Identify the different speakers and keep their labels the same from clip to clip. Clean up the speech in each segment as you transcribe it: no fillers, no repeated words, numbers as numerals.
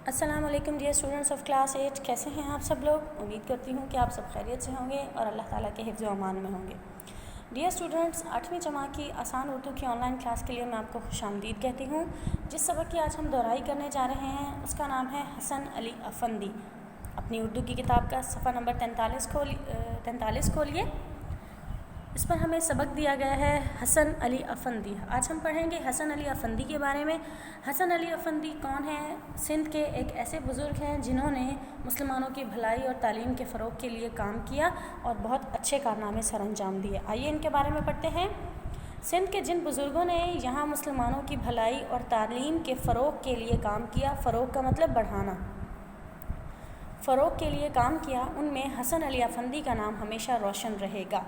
Speaker 1: السلام علیکم dear students of class 8، کیسے ہیں آپ سب لوگ؟ امید کرتی ہوں کہ آپ سب خیریت سے ہوں گے اور اللہ تعالیٰ کے حفظ و امان میں ہوں گے۔ ڈیئر اسٹوڈنٹس، 8ویں جماعت کی آسان اردو کی آن لائن کلاس کے لیے میں آپ کو خوش آمدید کہتی ہوں۔ جس سبق کی آج ہم دہرائی کرنے جا رہے ہیں اس کا نام ہے حسن علی افندی۔ اپنی اردو کی کتاب کا صفحہ نمبر 43 کھولیے۔ اس پر ہمیں سبق دیا گیا ہے حسن علی افندی۔ آج ہم پڑھیں گے حسن علی افندی کے بارے میں۔ حسن علی افندی کون ہیں؟ سندھ کے ایک ایسے بزرگ ہیں جنہوں نے مسلمانوں کی بھلائی اور تعلیم کے فروغ کے لیے کام کیا اور بہت اچھے کارنامے سر انجام دیے۔ آئیے ان کے بارے میں پڑھتے ہیں۔ سندھ کے جن بزرگوں نے یہاں مسلمانوں کی بھلائی اور تعلیم کے فروغ کے لیے کام کیا، فروغ کا مطلب بڑھانا، فروغ کے لیے کام کیا، ان میں حسن علی افندی کا نام ہمیشہ روشن رہے گا۔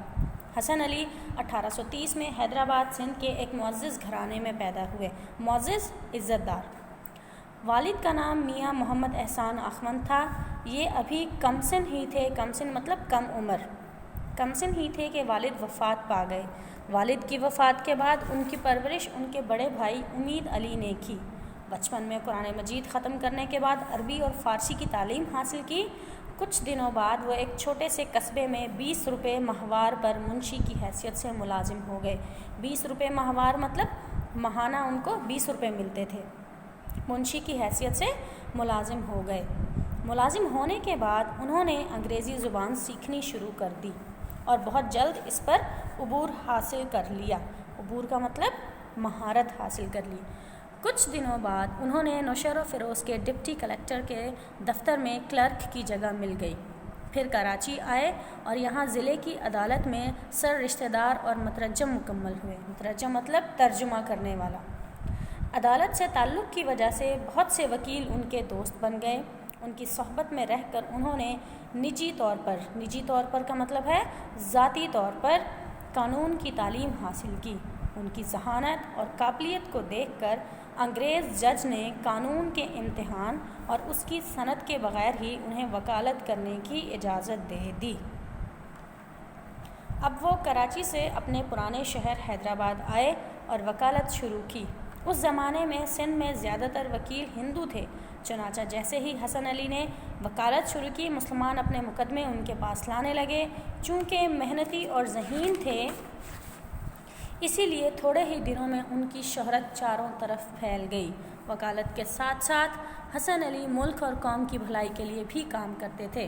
Speaker 1: حسن علی 1830 میں حیدرآباد سندھ کے ایک معزز گھرانے میں پیدا ہوئے۔ معزز، عزت دار۔ والد کا نام میاں محمد احسان آخوند تھا۔ یہ ابھی کم سن ہی تھے، کم سن مطلب کم عمر، کم سن ہی تھے کہ والد وفات پا گئے۔ والد کی وفات کے بعد ان کی پرورش ان کے بڑے بھائی امید علی نے کی۔ بچپن میں قرآن مجید ختم کرنے کے بعد عربی اور فارسی کی تعلیم حاصل کی۔ کچھ دنوں بعد وہ ایک چھوٹے سے قصبے میں 20 روپے ماہوار پر منشی کی حیثیت سے ملازم ہو گئے۔ 20 روپے ماہوار مطلب ماہانہ ان کو 20 روپے ملتے تھے۔ منشی کی حیثیت سے ملازم ہو گئے۔ ملازم ہونے کے بعد انہوں نے انگریزی زبان سیکھنی شروع کر دی اور بہت جلد اس پر عبور حاصل کر لیا۔ عبور کا مطلب مہارت حاصل کر لی۔ کچھ دنوں بعد انہوں نے نوشہر و فیروز کے ڈپٹی کلکٹر کے دفتر میں کلرک کی جگہ مل گئی۔ پھر کراچی آئے اور یہاں ضلع کی عدالت میں سر رشتہ دار اور مترجم مکمل ہوئے۔ مترجم مطلب ترجمہ کرنے والا۔ عدالت سے تعلق کی وجہ سے بہت سے وکیل ان کے دوست بن گئے۔ ان کی صحبت میں رہ کر انہوں نے نجی طور پر کا مطلب ہے ذاتی طور پر قانون کی تعلیم حاصل کی۔ ان کی ذہانت اور قابلیت کو دیکھ کر انگریز جج نے قانون کے امتحان اور اس کی سند کے بغیر ہی انہیں وکالت کرنے کی اجازت دے دی۔ اب وہ کراچی سے اپنے پرانے شہر حیدرآباد آئے اور وکالت شروع کی۔ اس زمانے میں سندھ میں زیادہ تر وکیل ہندو تھے، چنانچہ جیسے ہی حسن علی نے وکالت شروع کی، مسلمان اپنے مقدمے ان کے پاس لانے لگے۔ چونکہ محنتی اور ذہین تھے، اسی لیے تھوڑے ہی دنوں میں ان کی شہرت چاروں طرف پھیل گئی۔ وکالت کے ساتھ ساتھ حسن علی ملک اور قوم کی بھلائی کے لیے بھی کام کرتے تھے۔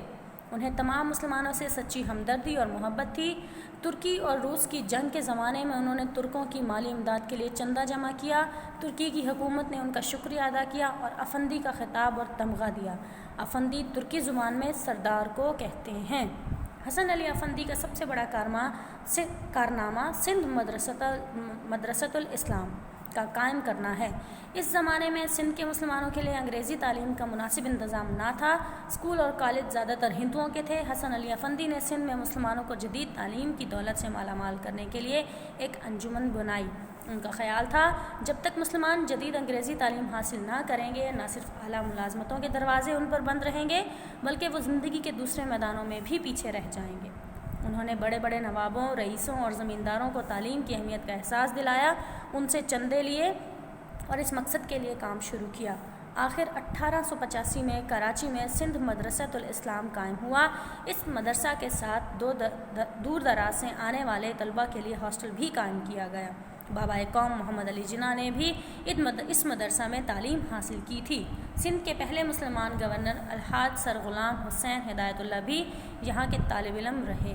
Speaker 1: انہیں تمام مسلمانوں سے سچی ہمدردی اور محبت تھی۔ ترکی اور روس کی جنگ کے زمانے میں انہوں نے ترکوں کی مالی امداد کے لیے چندہ جمع کیا۔ ترکی کی حکومت نے ان کا شکریہ ادا کیا اور افندی کا خطاب اور تمغہ دیا۔ افندی ترکی زبان میں سردار کو کہتے ہیں۔ حسن علی افندی کا سب سے بڑا کارنامہ سندھ مدرسۃ الاسلام کا قائم کرنا ہے۔ اس زمانے میں سندھ کے مسلمانوں کے لیے انگریزی تعلیم کا مناسب انتظام نہ تھا۔ اسکول اور کالج زیادہ تر ہندوؤں کے تھے۔ حسن علی افندی نے سندھ میں مسلمانوں کو جدید تعلیم کی دولت سے مالا مال کرنے کے لیے ایک انجمن بنائی۔ ان کا خیال تھا جب تک مسلمان جدید انگریزی تعلیم حاصل نہ کریں گے، نہ صرف اعلیٰ ملازمتوں کے دروازے ان پر بند رہیں گے بلکہ وہ زندگی کے دوسرے میدانوں میں بھی پیچھے رہ جائیں گے۔ انہوں نے بڑے بڑے نوابوں، رئیسوں اور زمینداروں کو تعلیم کی اہمیت کا احساس دلایا، ان سے چندے لیے اور اس مقصد کے لیے کام شروع کیا۔ آخر 1885 میں کراچی میں سندھ مدرسۃ الاسلام قائم ہوا۔ اس مدرسہ کے ساتھ دور دراز سے آنے والے طلباء کے لیے ہاسٹل بھی قائم کیا گیا۔ بابائے قوم محمد علی جناح نے بھی اس مدرسہ میں تعلیم حاصل کی تھی۔ سندھ کے پہلے مسلمان گورنر الحاج سر غلام حسین ہدایت اللہ بھی یہاں کے طالب علم رہے۔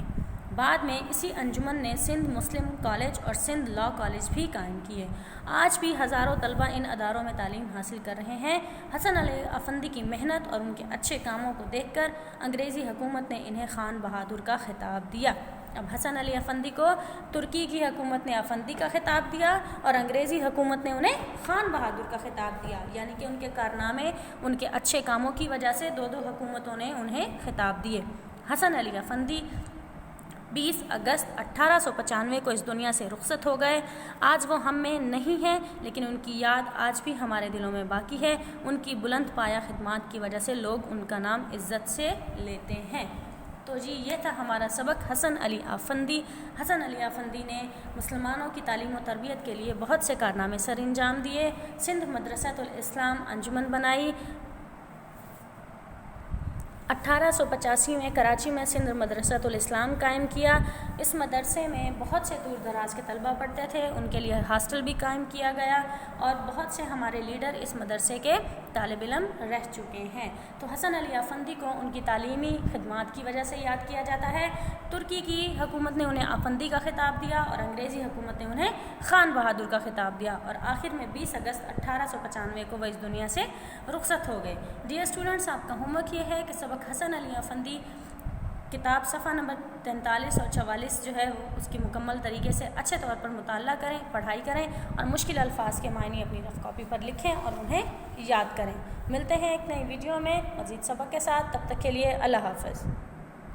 Speaker 1: بعد میں اسی انجمن نے سندھ مسلم کالج اور سندھ لاء کالج بھی قائم کیے۔ آج بھی ہزاروں طلباء ان اداروں میں تعلیم حاصل کر رہے ہیں۔ حسن علی افندی کی محنت اور ان کے اچھے کاموں کو دیکھ کر انگریزی حکومت نے انہیں خان بہادر کا خطاب دیا۔ اب حسن علی افندی کو ترکی کی حکومت نے افندی کا خطاب دیا اور انگریزی حکومت نے انہیں خان بہادر کا خطاب دیا، یعنی کہ ان کے کارنامے، ان کے اچھے کاموں کی وجہ سے دو حکومتوں نے انہیں خطاب دیے۔ حسن علی افندی 20 اگست 1895 کو اس دنیا سے رخصت ہو گئے۔ آج وہ ہم میں نہیں ہیں، لیکن ان کی یاد آج بھی ہمارے دلوں میں باقی ہے۔ ان کی بلند پایہ خدمات کی وجہ سے لوگ ان کا نام عزت سے لیتے ہیں۔ تو جی یہ تھا ہمارا سبق حسن علی افندی۔ حسن علی افندی نے مسلمانوں کی تعلیم و تربیت کے لیے بہت سے کارنامے سر انجام دیے۔ سندھ مدرسۃ الاسلام انجمن بنائی، 1885 میں کراچی میں سندھ مدرسۃ الاسلام قائم کیا۔ اس مدرسے میں بہت سے دور دراز کے طلبہ پڑھتے تھے، ان کے لیے ہاسٹل بھی قائم کیا گیا اور بہت سے ہمارے لیڈر اس مدرسے کے طالب علم رہ چکے ہیں۔ تو حسن علی افندی کو ان کی تعلیمی خدمات کی وجہ سے یاد کیا جاتا ہے۔ ترکی کی حکومت نے انہیں افندی کا خطاب دیا اور انگریزی حکومت نے انہیں خان بہادر کا خطاب دیا، اور آخر میں 20 اگست 1895 کو وہ اس دنیا سے رخصت ہو گئے۔ ڈیئر اسٹوڈنٹس، آپ کا ہوم ورک یہ ہے کہ سبق حسن علی افندی کتاب صفحہ نمبر 43 اور 44 جو ہے اس کی مکمل طریقے سے اچھے طور پر مطالعہ کریں، پڑھائی کریں اور مشکل الفاظ کے معنی اپنی رف کاپی پر لکھیں اور انہیں یاد کریں۔ ملتے ہیں ایک نئی ویڈیو میں مزید سبق کے ساتھ، تب تک کے لیے اللہ حافظ۔